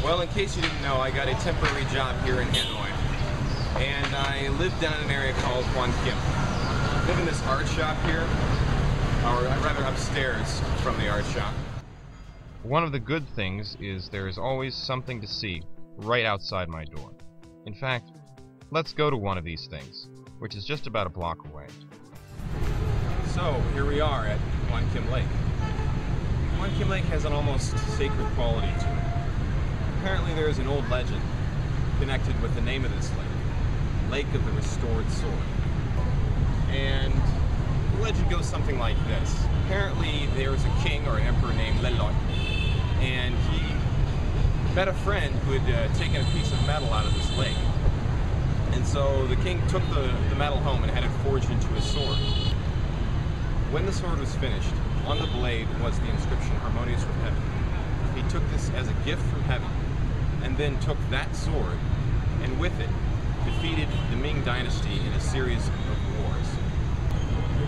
Well, in case you didn't know, I got a temporary job here in Hanoi, and I live down in an area called Hoan Kiem. I live in this art shop here, or rather upstairs from the art shop. One of the good things is there is always something to see right outside my door. In fact, let's go to one of these things, which is just about a block away. So, here we are at Hoan Kiem Lake. Hoan Kiem Lake has an almost sacred quality to it. Apparently there is an old legend connected with the name of this lake, Lake of the Restored Sword. And the legend goes something like this. Apparently there was a king or an emperor named Lelot, and he met a friend who had taken a piece of metal out of this lake. And so the king took the metal home and had it forged into a sword. When the sword was finished, on the blade was the inscription, "Harmonious with Heaven." He took this as a gift from heaven, and then took that sword, and with it, defeated the Ming Dynasty in a series of wars.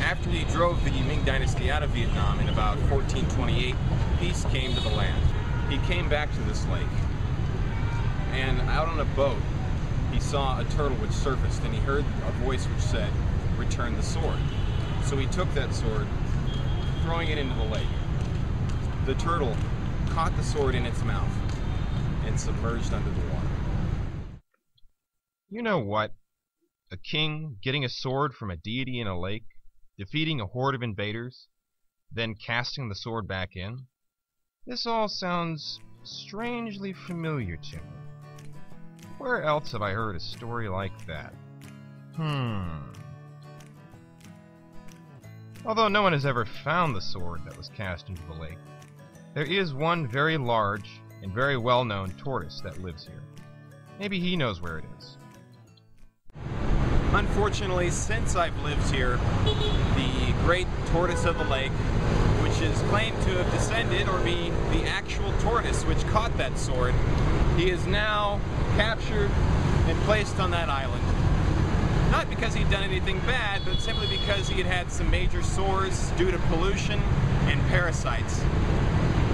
After he drove the Ming Dynasty out of Vietnam in about 1428, peace came to the land. He came back to this lake, and out on a boat, he saw a turtle which surfaced, and he heard a voice which said, "Return the sword." So he took that sword, throwing it into the lake. The turtle caught the sword in its mouth and submerged under the water. You know what? A king getting a sword from a deity in a lake, defeating a horde of invaders, then casting the sword back in? This all sounds strangely familiar to me. Where else have I heard a story like that? Although no one has ever found the sword that was cast into the lake, there is one very large and very well-known tortoise that lives here. Maybe he knows where it is. Unfortunately, since I've lived here, the great tortoise of the lake, which is claimed to have descended or be the actual tortoise which caught that sword, he is now captured and placed on that island. Not because he'd done anything bad, but simply because he had had some major sores due to pollution and parasites.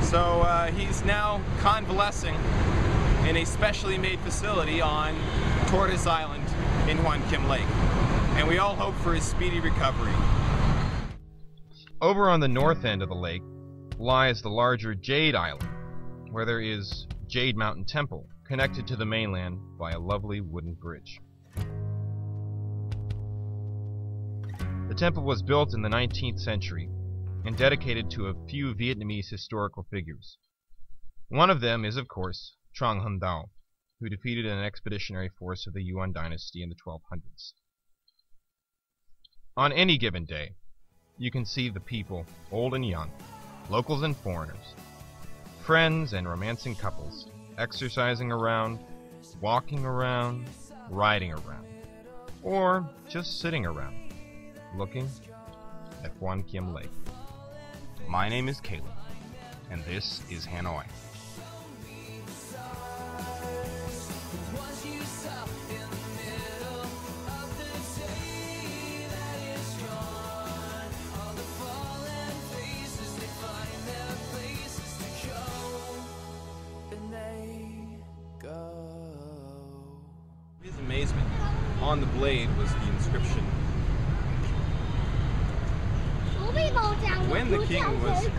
So he's now convalescing in a specially made facility on Tortoise Island in Hoan Kiem Lake. And we all hope for his speedy recovery. Over on the north end of the lake lies the larger Jade Island, where there is Jade Mountain Temple, connected to the mainland by a lovely wooden bridge. The temple was built in the 19th century and dedicated to a few Vietnamese historical figures. One of them is, of course, Trong Hon Dao, who defeated an expeditionary force of the Yuan dynasty in the 1200s. On any given day, you can see the people, old and young, locals and foreigners, friends and romancing couples, exercising around, walking around, riding around, or just sitting around, looking at Hoan Kiem Lake. My name is Caleb, and this is Hanoi. His amazement, on the blade was the inscription, "When the king was..."